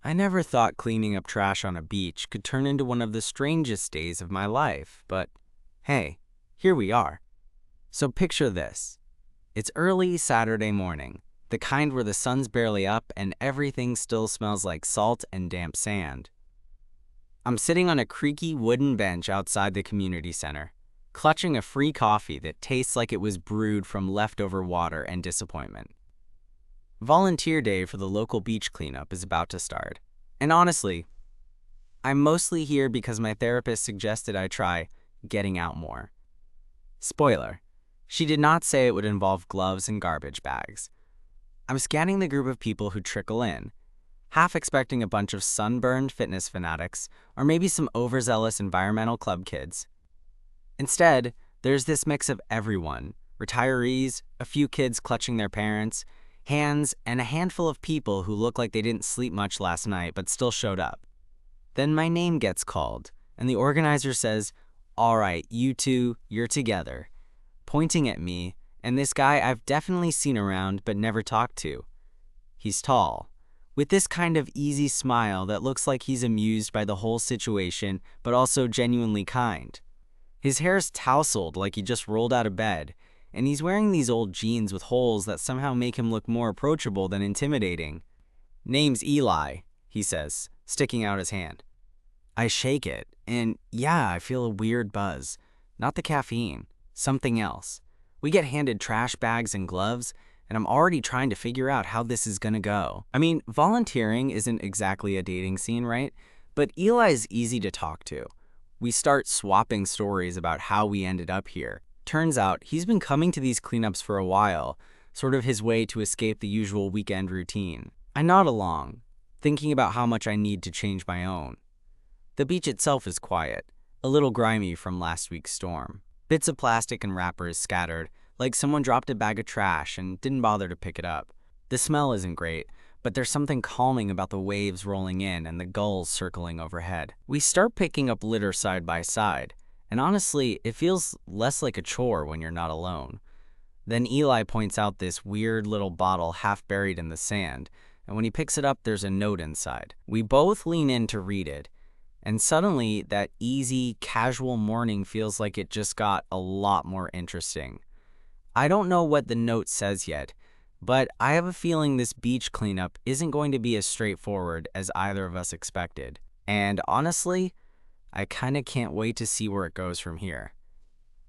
I never thought cleaning up trash on a beach could turn into one of the strangest days of my life, but hey, here we are. So picture this. It's early Saturday morning, the kind where the sun's barely up and everything still smells like salt and damp sand. I'm sitting on a creaky wooden bench outside the community center, clutching a free coffee that tastes like it was brewed from leftover water and disappointment. Volunteer day for the local beach cleanup is about to start. And honestly, I'm mostly here because my therapist suggested I try getting out more. Spoiler, she did not say it would involve gloves and garbage bags. I'm scanning the group of people who trickle in, half expecting a bunch of sunburned fitness fanatics or maybe some overzealous environmental club kids. Instead, there's this mix of everyone, retirees, a few kids clutching their parents, hands, and a handful of people who look like they didn't sleep much last night but still showed up. Then my name gets called, and the organizer says, "All right, you two, you're together," pointing at me and this guy I've definitely seen around but never talked to. He's tall, with this kind of easy smile that looks like he's amused by the whole situation but also genuinely kind. His hair's tousled like he just rolled out of bed, and he's wearing these old jeans with holes that somehow make him look more approachable than intimidating. "Name's Eli," he says, sticking out his hand. I shake it, and yeah, I feel a weird buzz. Not the caffeine, something else. We get handed trash bags and gloves, and I'm already trying to figure out how this is gonna go. I mean, volunteering isn't exactly a dating scene, right? But Eli's easy to talk to. We start swapping stories about how we ended up here. Turns out he's been coming to these cleanups for a while, sort of his way to escape the usual weekend routine. I nod along, thinking about how much I need to change my own. The beach itself is quiet, a little grimy from last week's storm. Bits of plastic and wrappers scattered, like someone dropped a bag of trash and didn't bother to pick it up. The smell isn't great, but there's something calming about the waves rolling in and the gulls circling overhead. We start picking up litter side by side, and honestly, it feels less like a chore when you're not alone. Then Eli points out this weird little bottle half buried in the sand, and when he picks it up, there's a note inside. We both lean in to read it, and suddenly that easy, casual morning feels like it just got a lot more interesting. I don't know what the note says yet, but I have a feeling this beach cleanup isn't going to be as straightforward as either of us expected. And honestly, I kinda can't wait to see where it goes from here.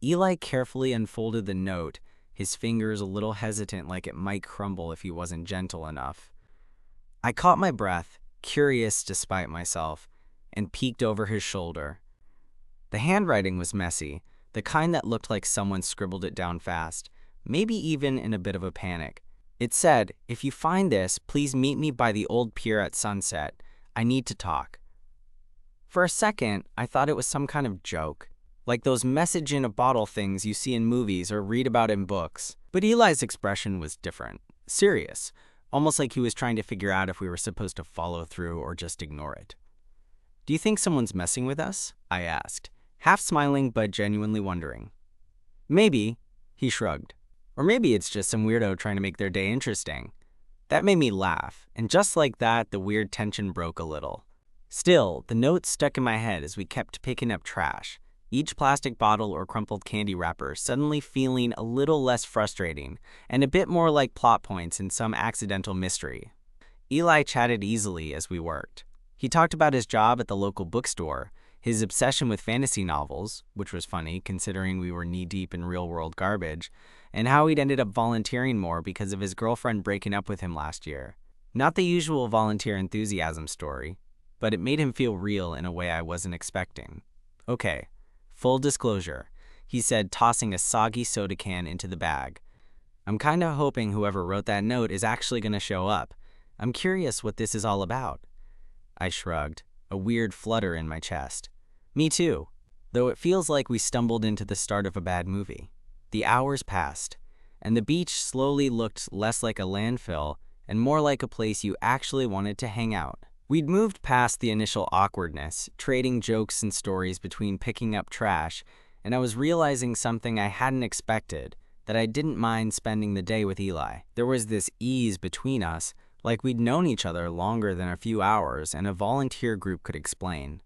Eli carefully unfolded the note, his fingers a little hesitant like it might crumble if he wasn't gentle enough. I caught my breath, curious despite myself, and peeked over his shoulder. The handwriting was messy, the kind that looked like someone scribbled it down fast, maybe even in a bit of a panic. It said, "If you find this, please meet me by the old pier at sunset. I need to talk." For a second, I thought it was some kind of joke, like those message in a bottle things you see in movies or read about in books. But Eli's expression was different, serious, almost like he was trying to figure out if we were supposed to follow through or just ignore it. "Do you think someone's messing with us?" I asked, half smiling but genuinely wondering. "Maybe," he shrugged. "Or maybe it's just some weirdo trying to make their day interesting." That made me laugh, and just like that, the weird tension broke a little. Still, the note stuck in my head as we kept picking up trash, each plastic bottle or crumpled candy wrapper suddenly feeling a little less frustrating and a bit more like plot points in some accidental mystery. Eli chatted easily as we worked. He talked about his job at the local bookstore, his obsession with fantasy novels, which was funny considering we were knee-deep in real-world garbage, and how he'd ended up volunteering more because of his girlfriend breaking up with him last year. Not the usual volunteer enthusiasm story, but it made him feel real in a way I wasn't expecting. "Okay, full disclosure," he said, tossing a soggy soda can into the bag. "I'm kinda hoping whoever wrote that note is actually gonna show up. I'm curious what this is all about." I shrugged, a weird flutter in my chest. "Me too, though it feels like we stumbled into the start of a bad movie." The hours passed, and the beach slowly looked less like a landfill and more like a place you actually wanted to hang out. We'd moved past the initial awkwardness, trading jokes and stories between picking up trash, and I was realizing something I hadn't expected, that I didn't mind spending the day with Eli. There was this ease between us, like we'd known each other longer than a few hours and a volunteer group could explain.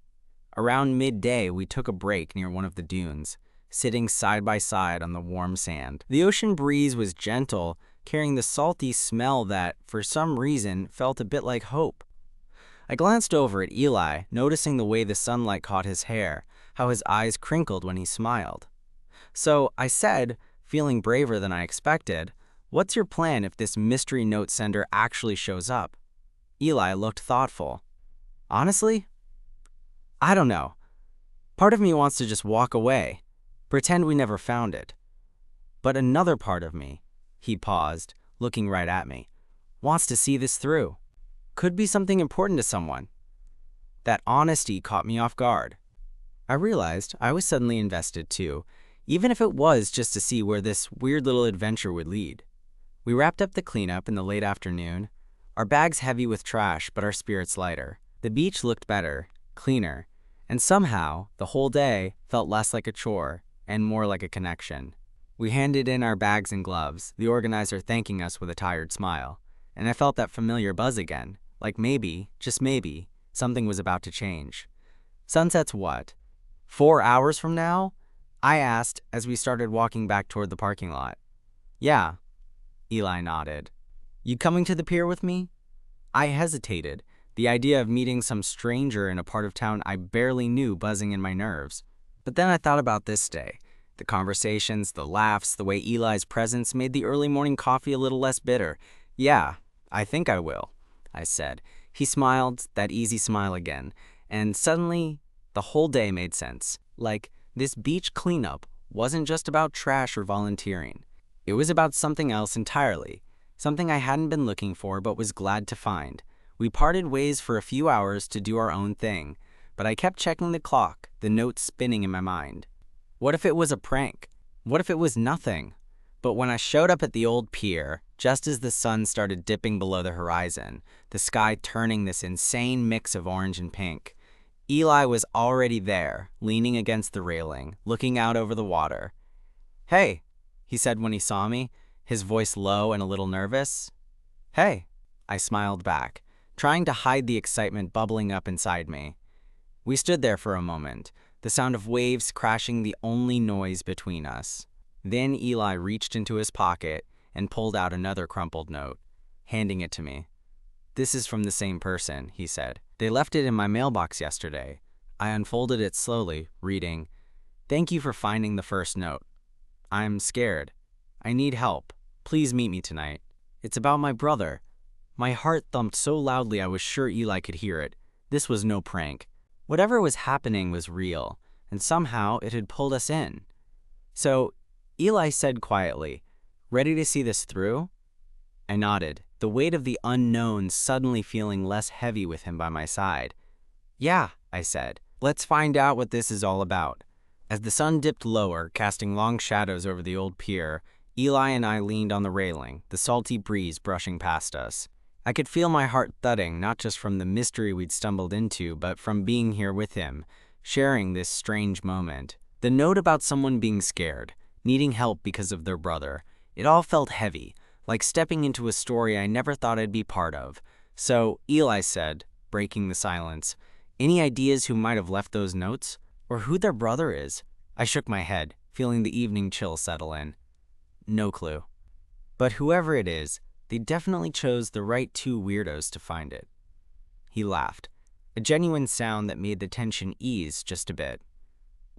Around midday, we took a break near one of the dunes, sitting side by side on the warm sand. The ocean breeze was gentle, carrying the salty smell that, for some reason, felt a bit like hope. I glanced over at Eli, noticing the way the sunlight caught his hair, how his eyes crinkled when he smiled. So I said, feeling braver than I expected, "What's your plan if this mystery note sender actually shows up?" Eli looked thoughtful. "Honestly, I don't know. Part of me wants to just walk away, pretend we never found it. But another part of me," he paused, looking right at me, "wants to see this through. Could be something important to someone." That honesty caught me off guard. I realized I was suddenly invested too, even if it was just to see where this weird little adventure would lead. We wrapped up the cleanup in the late afternoon, our bags heavy with trash but our spirits lighter. The beach looked better, cleaner, and somehow the whole day felt less like a chore and more like a connection. We handed in our bags and gloves, the organizer thanking us with a tired smile, and I felt that familiar buzz again, like maybe, just maybe, something was about to change. "Sunset's what? 4 hours from now?" I asked as we started walking back toward the parking lot. "Yeah," Eli nodded. "You coming to the pier with me?" I hesitated, the idea of meeting some stranger in a part of town I barely knew buzzing in my nerves. But then I thought about this day. The conversations, the laughs, the way Eli's presence made the early morning coffee a little less bitter. "Yeah, I think I will," I said. He smiled, that easy smile again, and suddenly the whole day made sense. Like, this beach cleanup wasn't just about trash or volunteering. It was about something else entirely, something I hadn't been looking for but was glad to find. We parted ways for a few hours to do our own thing, but I kept checking the clock, the notes spinning in my mind. What if it was a prank? What if it was nothing? But when I showed up at the old pier, just as the sun started dipping below the horizon, the sky turning this insane mix of orange and pink, Eli was already there, leaning against the railing, looking out over the water. "Hey," he said when he saw me, his voice low and a little nervous. "Hey," I smiled back, trying to hide the excitement bubbling up inside me. We stood there for a moment, the sound of waves crashing the only noise between us. Then Eli reached into his pocket and pulled out another crumpled note, handing it to me. "This is from the same person," he said. "They left it in my mailbox yesterday." I unfolded it slowly, reading, "Thank you for finding the first note. I'm scared. I need help. Please meet me tonight. It's about my brother." My heart thumped so loudly I was sure Eli could hear it. This was no prank. Whatever was happening was real, and somehow it had pulled us in. So Eli said quietly, "Ready to see this through?" I nodded, the weight of the unknown suddenly feeling less heavy with him by my side. "Yeah," I said. "Let's find out what this is all about." As the sun dipped lower, casting long shadows over the old pier, Eli and I leaned on the railing, the salty breeze brushing past us. I could feel my heart thudding, not just from the mystery we'd stumbled into, but from being here with him, sharing this strange moment. The note about someone being scared, needing help because of their brother, it all felt heavy, like stepping into a story I never thought I'd be part of. So Eli said, breaking the silence, "Any ideas who might have left those notes? Or who their brother is?" I shook my head, feeling the evening chill settle in. "No clue. But whoever it is, they definitely chose the right two weirdos to find it." He laughed, a genuine sound that made the tension ease just a bit.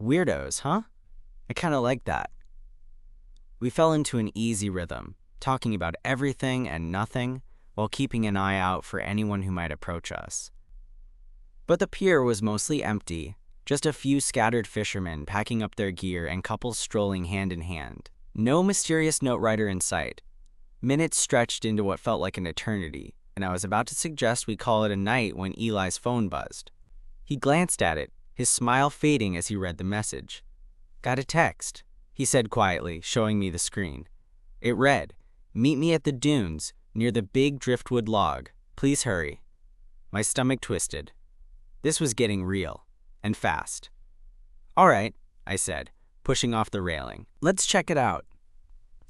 "Weirdos, huh? I kinda like that." We fell into an easy rhythm, talking about everything and nothing, while keeping an eye out for anyone who might approach us. But the pier was mostly empty, just a few scattered fishermen packing up their gear and couples strolling hand in hand. No mysterious note writer in sight. Minutes stretched into what felt like an eternity, and I was about to suggest we call it a night when Eli's phone buzzed. He glanced at it, his smile fading as he read the message. "Got a text," he said quietly, showing me the screen. It read, "Meet me at the dunes, near the big driftwood log. Please hurry." My stomach twisted. This was getting real, and fast. "All right," I said, pushing off the railing. "Let's check it out."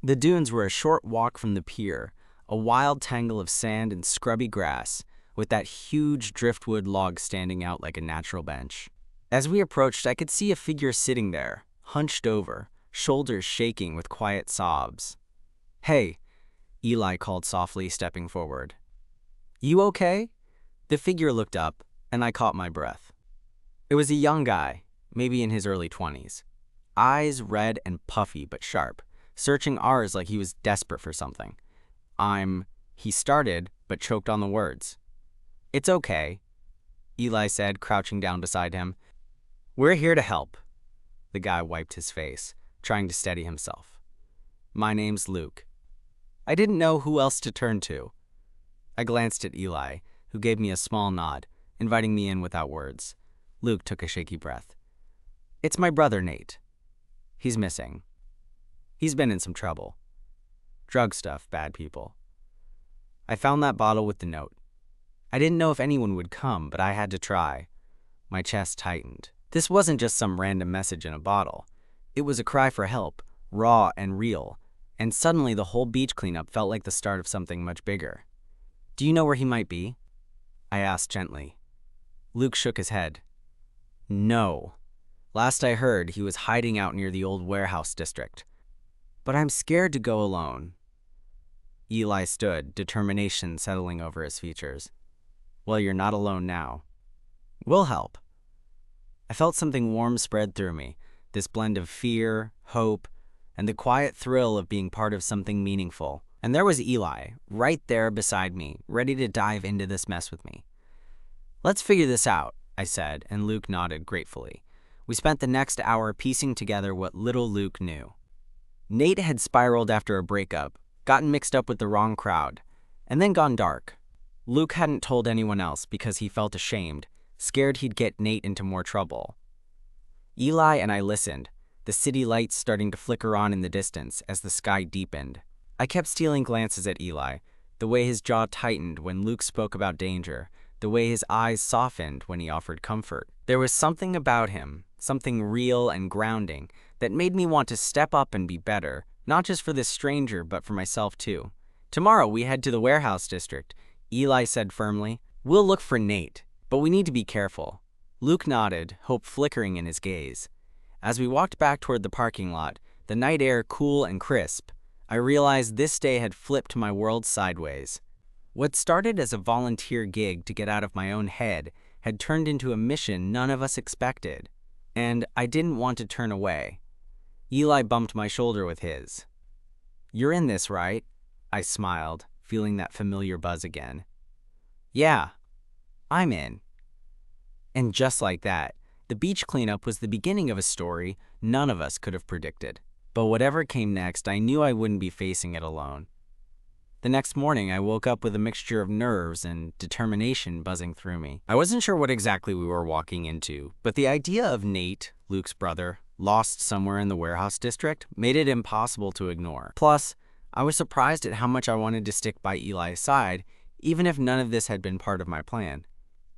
The dunes were a short walk from the pier, a wild tangle of sand and scrubby grass, with that huge driftwood log standing out like a natural bench. As we approached, I could see a figure sitting there, hunched over, shoulders shaking with quiet sobs. "Hey," Eli called softly, stepping forward. "You okay?" The figure looked up, and I caught my breath. It was a young guy, maybe in his early 20s. Eyes red and puffy but sharp, searching ours like he was desperate for something. He started, but choked on the words. "It's okay," Eli said, crouching down beside him. "We're here to help." The guy wiped his face, trying to steady himself. "My name's Luke." I didn't know who else to turn to. I glanced at Eli, who gave me a small nod, inviting me in without words. Luke took a shaky breath. "It's my brother, Nate. He's missing. He's been in some trouble. Drug stuff, bad people." I found that bottle with the note. I didn't know if anyone would come, but I had to try. My chest tightened. This wasn't just some random message in a bottle. It was a cry for help, raw and real, and suddenly the whole beach cleanup felt like the start of something much bigger. "Do you know where he might be?" I asked gently. Luke shook his head. "No. Last I heard, he was hiding out near the old warehouse district. But I'm scared to go alone." Eli stood, determination settling over his features. "Well, you're not alone now. We'll help." I felt something warm spread through me, this blend of fear, hope, and the quiet thrill of being part of something meaningful. And there was Eli, right there beside me, ready to dive into this mess with me. "Let's figure this out," I said, and Luke nodded gratefully. We spent the next hour piecing together what little Luke knew. Nate had spiraled after a breakup, gotten mixed up with the wrong crowd, and then gone dark. Luke hadn't told anyone else because he felt ashamed, scared he'd get Nate into more trouble. Eli and I listened, the city lights starting to flicker on in the distance as the sky deepened. I kept stealing glances at Eli, the way his jaw tightened when Luke spoke about danger, the way his eyes softened when he offered comfort. There was something about him, something real and grounding, that made me want to step up and be better, not just for this stranger, but for myself too. "Tomorrow we head to the warehouse district," Eli said firmly. "We'll look for Nate, but we need to be careful." Luke nodded, hope flickering in his gaze. As we walked back toward the parking lot, the night air cool and crisp, I realized this day had flipped my world sideways. What started as a volunteer gig to get out of my own head had turned into a mission none of us expected, and I didn't want to turn away. Eli bumped my shoulder with his. "You're in this, right?" I smiled, feeling that familiar buzz again. "Yeah, I'm in." And just like that, the beach cleanup was the beginning of a story none of us could have predicted. But whatever came next, I knew I wouldn't be facing it alone. The next morning, I woke up with a mixture of nerves and determination buzzing through me. I wasn't sure what exactly we were walking into, but the idea of Nate, Luke's brother, lost somewhere in the warehouse district made it impossible to ignore. Plus, I was surprised at how much I wanted to stick by Eli's side, even if none of this had been part of my plan.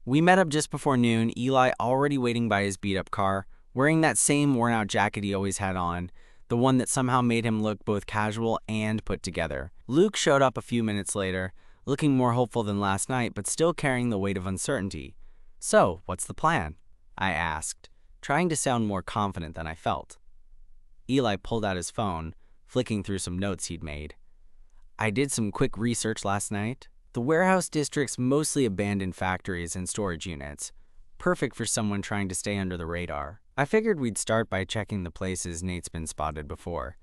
We met up just before noon, Eli already waiting by his beat-up car, wearing that same worn-out jacket he always had on, the one that somehow made him look both casual and put together. Luke showed up a few minutes later, looking more hopeful than last night, but still carrying the weight of uncertainty. "So, what's the plan?" I asked, trying to sound more confident than I felt. Eli pulled out his phone, flicking through some notes he'd made. "I did some quick research last night. The warehouse district's mostly abandoned factories and storage units, perfect for someone trying to stay under the radar. I figured we'd start by checking the places Nate's been spotted before."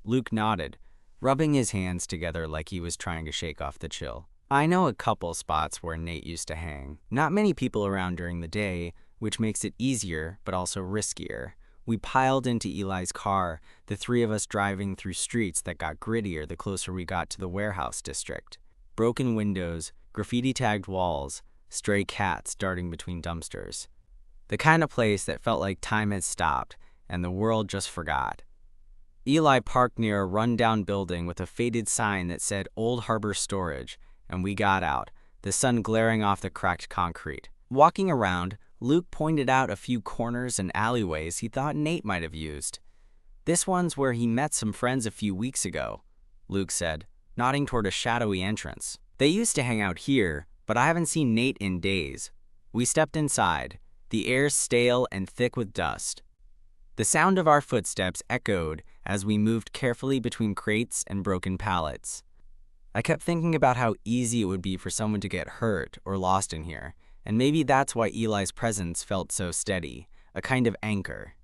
Luke nodded, rubbing his hands together like he was trying to shake off the chill. "I know a couple spots where Nate used to hang. Not many people around during the day, which makes it easier but also riskier." We piled into Eli's car, the three of us driving through streets that got grittier the closer we got to the warehouse district. Broken windows, graffiti-tagged walls, stray cats darting between dumpsters. The kind of place that felt like time had stopped and the world just forgot. Eli parked near a run-down building with a faded sign that said Old Harbor Storage, and we got out, the sun glaring off the cracked concrete. Walking around, Luke pointed out a few corners and alleyways he thought Nate might have used. "This one's where he met some friends a few weeks ago," Luke said. nodding toward a shadowy entrance. They used to hang out here, but I haven't seen Nate in days. We stepped inside, the air stale and thick with dust. The sound of our footsteps echoed as we moved carefully between crates and broken pallets. I kept thinking about how easy it would be for someone to get hurt or lost in here, and maybe that's why Eli's presence felt so steady, a kind of anchor.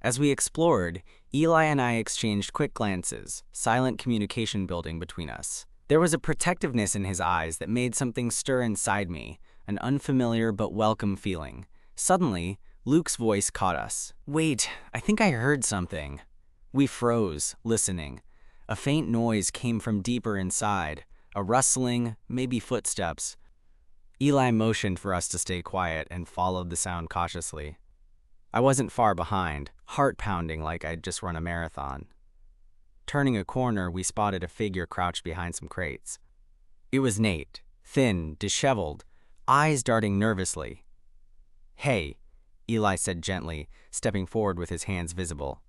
As we explored, Eli and I exchanged quick glances, silent communication building between us. There was a protectiveness in his eyes that made something stir inside me, an unfamiliar but welcome feeling. Suddenly, Luke's voice caught us. "Wait, I think I heard something." We froze, listening. A faint noise came from deeper inside, a rustling, maybe footsteps. Eli motioned for us to stay quiet and followed the sound cautiously. I wasn't far behind, heart pounding like I'd just run a marathon. Turning a corner, we spotted a figure crouched behind some crates. It was Nate, thin, disheveled, eyes darting nervously. "Hey," Eli said gently, stepping forward with his hands visible.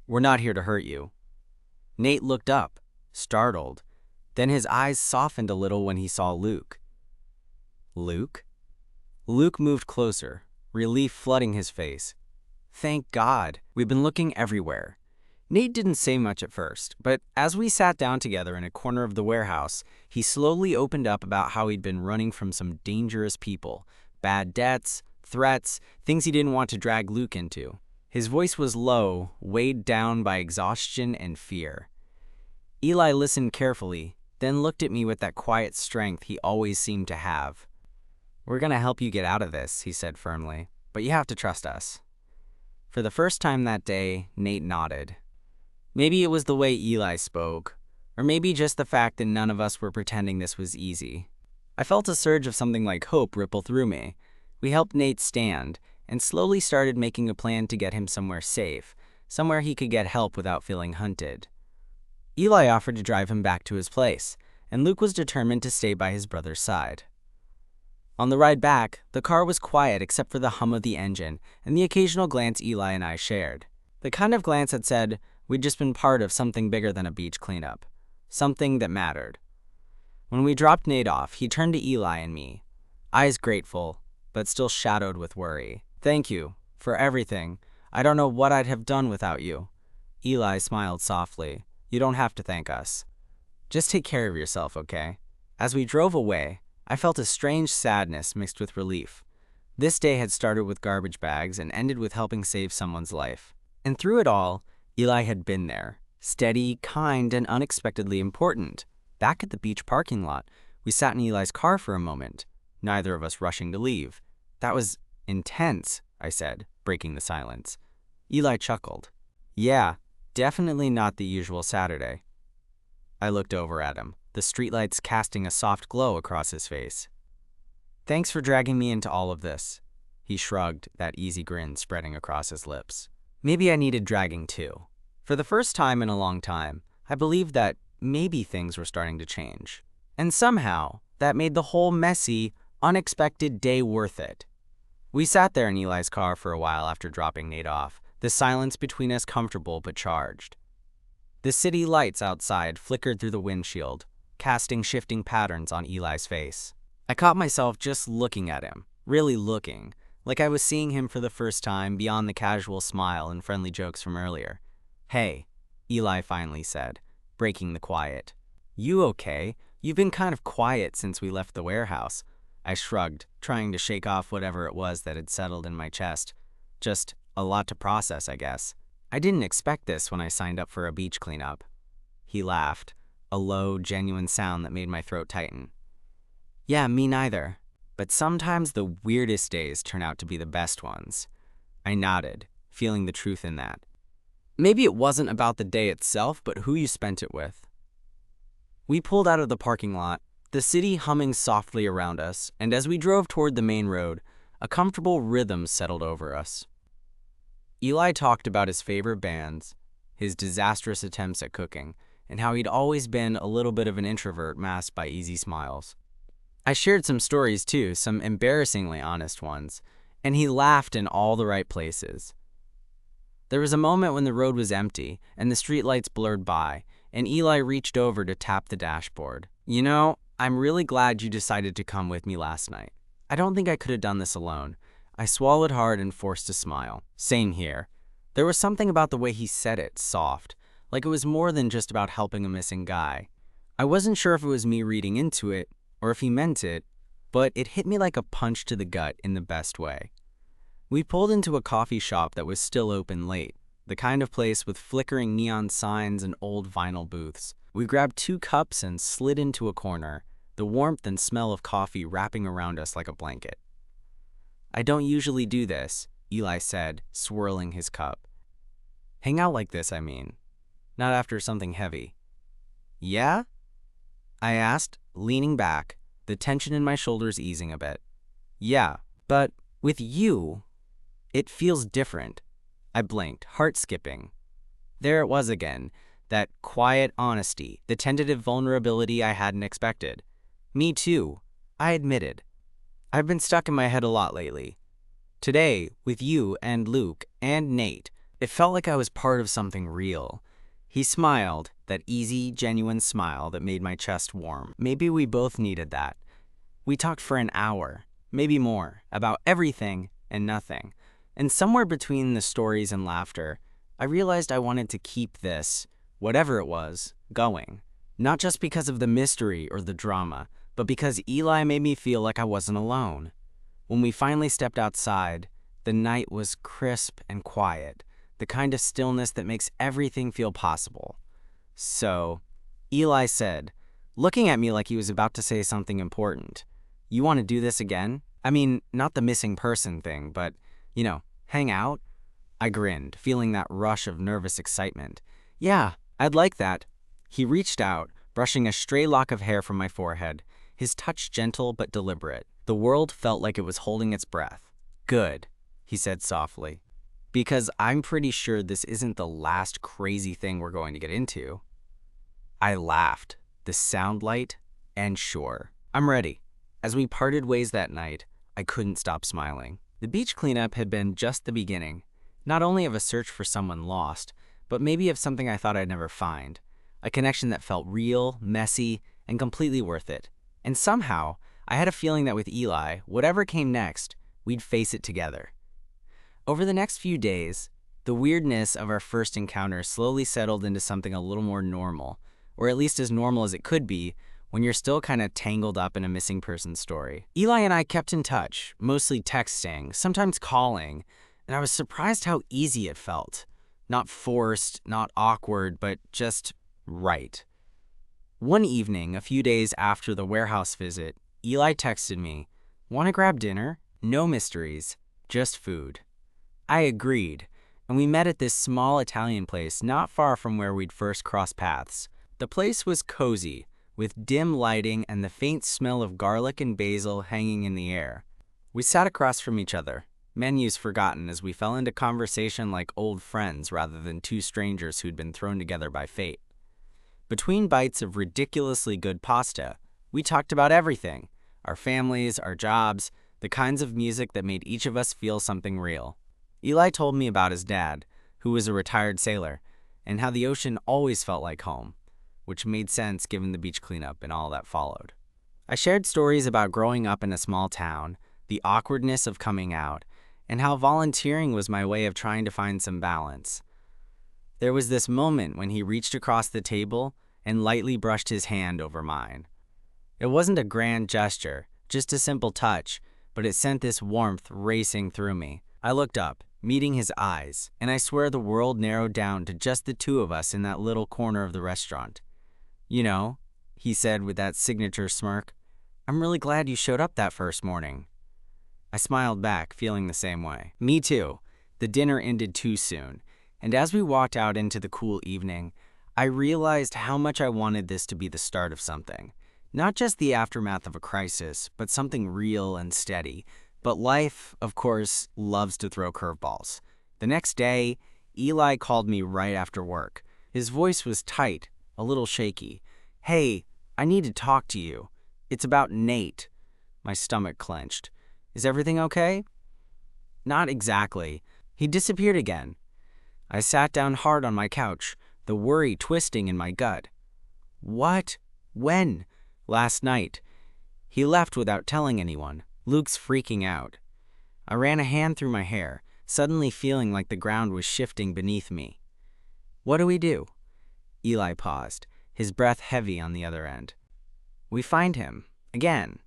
"We're not here to hurt you." Nate looked up, startled. Then his eyes softened a little when he saw Luke. "Luke?" Luke moved closer, relief flooding his face. "Thank God, we've been looking everywhere." Nate didn't say much at first, but as we sat down together in a corner of the warehouse, he slowly opened up about how he'd been running from some dangerous people, bad debts, threats, things he didn't want to drag Luke into. His voice was low, weighed down by exhaustion and fear. Eli listened carefully, then looked at me with that quiet strength he always seemed to have. "We're gonna help you get out of this," he said firmly, "but you have to trust us." For the first time that day, Nate nodded. Maybe it was the way Eli spoke, or maybe just the fact that none of us were pretending this was easy. I felt a surge of something like hope ripple through me. We helped Nate stand, and slowly started making a plan to get him somewhere safe, somewhere he could get help without feeling hunted. Eli offered to drive him back to his place, and Luke was determined to stay by his brother's side. On the ride back, the car was quiet except for the hum of the engine and the occasional glance Eli and I shared. The kind of glance that said we'd just been part of something bigger than a beach cleanup, something that mattered. When we dropped Nate off, he turned to Eli and me, eyes grateful, but still shadowed with worry. "Thank you for everything. I don't know what I'd have done without you." Eli smiled softly. "You don't have to thank us. Just take care of yourself, okay?" As we drove away, I felt a strange sadness mixed with relief. This day had started with garbage bags and ended with helping save someone's life. And through it all, Eli had been there, steady, kind, and unexpectedly important. Back at the beach parking lot, we sat in Eli's car for a moment, neither of us rushing to leave. "That was intense," I said, breaking the silence. Eli chuckled. "Yeah, definitely not the usual Saturday." I looked over at him, the streetlights casting a soft glow across his face. "Thanks for dragging me into all of this." He shrugged, that easy grin spreading across his lips. Maybe I needed dragging too. For the first time in a long time, I believed that maybe things were starting to change. And somehow, that made the whole messy, unexpected day worth it. We sat there in Eli's car for a while after dropping Nate off, the silence between us comfortable but charged. The city lights outside flickered through the windshield, casting shifting patterns on Eli's face. I caught myself just looking at him, really looking, like I was seeing him for the first time beyond the casual smile and friendly jokes from earlier. "Hey," Eli finally said, breaking the quiet. "You okay? You've been kind of quiet since we left the warehouse." I shrugged, trying to shake off whatever it was that had settled in my chest. Just a lot to process, I guess. I didn't expect this when I signed up for a beach cleanup. He laughed, a low, genuine sound that made my throat tighten. "Yeah, me neither. But sometimes the weirdest days turn out to be the best ones." I nodded, feeling the truth in that. Maybe it wasn't about the day itself, but who you spent it with. We pulled out of the parking lot, the city humming softly around us, and as we drove toward the main road, a comfortable rhythm settled over us. Eli talked about his favorite bands, his disastrous attempts at cooking, and how he'd always been a little bit of an introvert masked by easy smiles. I shared some stories too, some embarrassingly honest ones, and he laughed in all the right places. There was a moment when the road was empty and the streetlights blurred by, and Eli reached over to tap the dashboard. You know, I'm really glad you decided to come with me last night. I don't think I could have done this alone. I swallowed hard and forced a smile. Same here. There was something about the way he said it, soft, like it was more than just about helping a missing guy. I wasn't sure if it was me reading into it, or if he meant it, but it hit me like a punch to the gut in the best way. We pulled into a coffee shop that was still open late, the kind of place with flickering neon signs and old vinyl booths. We grabbed 2 cups and slid into a corner, the warmth and smell of coffee wrapping around us like a blanket. I don't usually do this, Eli said, swirling his cup. Hang out like this, I mean. Not after something heavy. Yeah? I asked, leaning back, the tension in my shoulders easing a bit. Yeah, but with you, it feels different. I blinked, heart skipping. There it was again, that quiet honesty, the tentative vulnerability I hadn't expected. Me too, I admitted. I've been stuck in my head a lot lately. Today, with you and Luke and Nate, it felt like I was part of something real. He smiled, that easy, genuine smile that made my chest warm. Maybe we both needed that. We talked for an hour, maybe more, about everything and nothing. And somewhere between the stories and laughter, I realized I wanted to keep this, whatever it was, going. Not just because of the mystery or the drama, but because Eli made me feel like I wasn't alone. When we finally stepped outside, the night was crisp and quiet, the kind of stillness that makes everything feel possible. So, Eli said, looking at me like he was about to say something important, "You want to do this again? I mean, not the missing person thing, but, hang out?" I grinned, feeling that rush of nervous excitement. "Yeah, I'd like that." He reached out, brushing a stray lock of hair from my forehead, his touch gentle but deliberate. The world felt like it was holding its breath. "Good," he said softly, "because I'm pretty sure this isn't the last crazy thing we're going to get into." I laughed, the sound light, and sure, I'm ready. As we parted ways that night, I couldn't stop smiling. The beach cleanup had been just the beginning, not only of a search for someone lost, but maybe of something I thought I'd never find. A connection that felt real, messy, and completely worth it. And somehow, I had a feeling that with Eli, whatever came next, we'd face it together. Over the next few days, the weirdness of our first encounter slowly settled into something a little more normal, or at least as normal as it could be when you're still kind of tangled up in a missing person story. Eli and I kept in touch, mostly texting, sometimes calling, and I was surprised how easy it felt. Not forced, not awkward, but just right. One evening, a few days after the warehouse visit, Eli texted me, "Want to grab dinner? No mysteries, just food." I agreed, and we met at this small Italian place not far from where we'd first crossed paths. The place was cozy, with dim lighting and the faint smell of garlic and basil hanging in the air. We sat across from each other, menus forgotten as we fell into conversation like old friends rather than 2 strangers who'd been thrown together by fate. Between bites of ridiculously good pasta, we talked about everything: our families, our jobs, the kinds of music that made each of us feel something real. Eli told me about his dad, who was a retired sailor, and how the ocean always felt like home, which made sense given the beach cleanup and all that followed. I shared stories about growing up in a small town, the awkwardness of coming out, and how volunteering was my way of trying to find some balance. There was this moment when he reached across the table and lightly brushed his hand over mine. It wasn't a grand gesture, just a simple touch, but it sent this warmth racing through me. I looked up, meeting his eyes, and I swear the world narrowed down to just the 2 of us in that little corner of the restaurant. "You know," he said with that signature smirk, "I'm really glad you showed up that first morning." I smiled back, feeling the same way. Me too. The dinner ended too soon, and as we walked out into the cool evening, I realized how much I wanted this to be the start of something. Not just the aftermath of a crisis, but something real and steady. But life, of course, loves to throw curveballs. The next day, Eli called me right after work. His voice was tight, a little shaky. "Hey, I need to talk to you. It's about Nate." My stomach clenched. "Is everything okay?" "Not exactly. He disappeared again." I sat down hard on my couch, the worry twisting in my gut. What? When? Last night. He left without telling anyone. Luke's freaking out. I ran a hand through my hair, suddenly feeling like the ground was shifting beneath me. What do we do? Eli paused, his breath heavy on the other end. We find him. Again.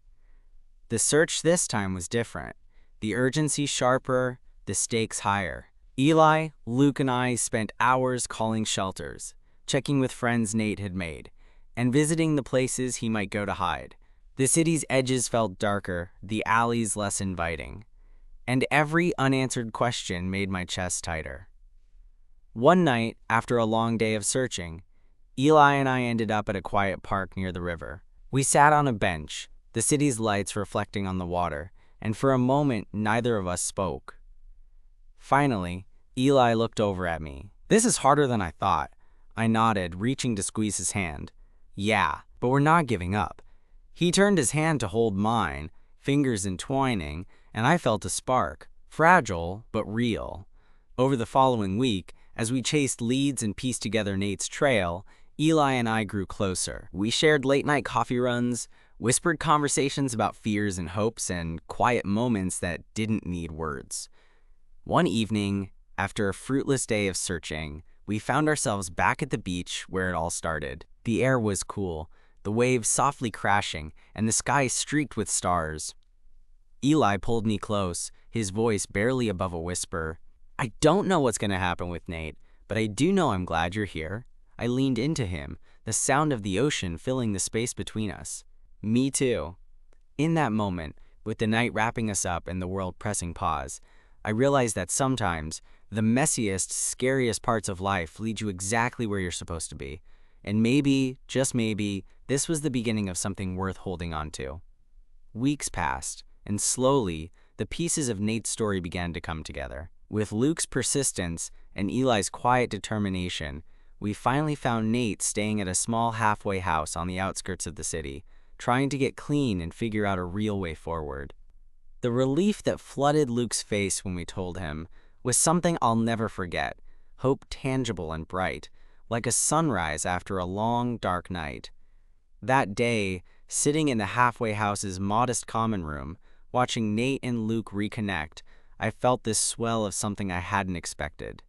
The search this time was different. The urgency sharper, the stakes higher. Eli, Luke, and I spent hours calling shelters, checking with friends Nate had made, and visiting the places he might go to hide. The city's edges felt darker, the alleys less inviting, and every unanswered question made my chest tighter. One night, after a long day of searching, Eli and I ended up at a quiet park near the river. We sat on a bench, the city's lights reflecting on the water, and for a moment neither of us spoke. Finally, Eli looked over at me. This is harder than I thought. I nodded, reaching to squeeze his hand. Yeah, but we're not giving up. He turned his hand to hold mine, fingers entwining, and I felt a spark, fragile but real. Over the following week, as we chased leads and pieced together Nate's trail, Eli and I grew closer. We shared late-night coffee runs, whispered conversations about fears and hopes, and quiet moments that didn't need words. One evening, after a fruitless day of searching, we found ourselves back at the beach where it all started. The air was cool, the waves softly crashing, and the sky streaked with stars. Eli pulled me close, his voice barely above a whisper. I don't know what's going to happen with Nate, but I do know I'm glad you're here. I leaned into him, the sound of the ocean filling the space between us. Me too. In that moment, with the night wrapping us up and the world pressing pause, I realized that sometimes the messiest, scariest parts of life lead you exactly where you're supposed to be. And maybe, just maybe, this was the beginning of something worth holding on to. Weeks passed, and slowly, the pieces of Nate's story began to come together. With Luke's persistence and Eli's quiet determination, we finally found Nate staying at a small halfway house on the outskirts of the city, trying to get clean and figure out a real way forward. The relief that flooded Luke's face when we told him was something I'll never forget, hope tangible and bright, like a sunrise after a long, dark night. That day, sitting in the halfway house's modest common room, watching Nate and Luke reconnect, I felt this swell of something I hadn't expected.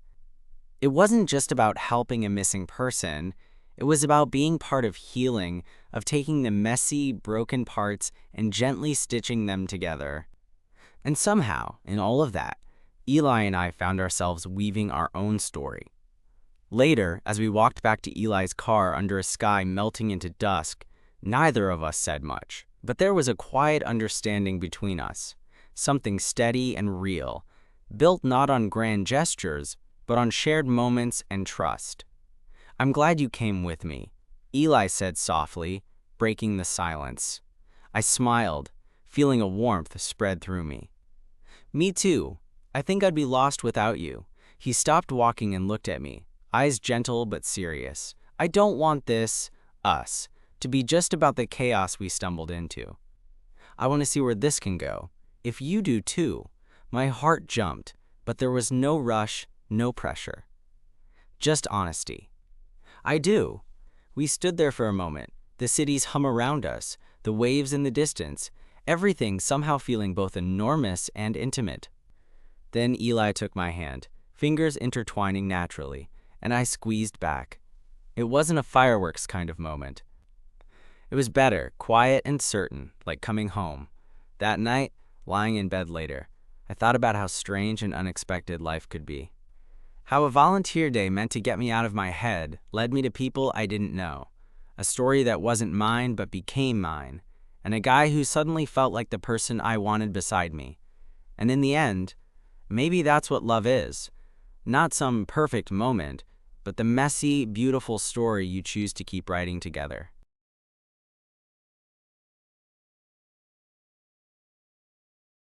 It wasn't just about helping a missing person, it was about being part of healing, of taking the messy, broken parts and gently stitching them together. And somehow, in all of that, Eli and I found ourselves weaving our own story. Later, as we walked back to Eli's car under a sky melting into dusk, neither of us said much, but there was a quiet understanding between us, something steady and real, built not on grand gestures, but on shared moments and trust. I'm glad you came with me, Eli said softly, breaking the silence. I smiled, feeling a warmth spread through me. Me too. I think I'd be lost without you. He stopped walking and looked at me, eyes gentle but serious. I don't want this, us, to be just about the chaos we stumbled into. I want to see where this can go. If you do too. My heart jumped, but there was no rush, no pressure. Just honesty. I do. We stood there for a moment, the city's hum around us, the waves in the distance, everything somehow feeling both enormous and intimate. Then Eli took my hand, fingers intertwining naturally, and I squeezed back. It wasn't a fireworks kind of moment. It was better, quiet and certain, like coming home. That night, lying in bed later, I thought about how strange and unexpected life could be. How a volunteer day meant to get me out of my head led me to people I didn't know, a story that wasn't mine but became mine, and a guy who suddenly felt like the person I wanted beside me. And in the end, maybe that's what love is. Not some perfect moment, but the messy, beautiful story you choose to keep writing together.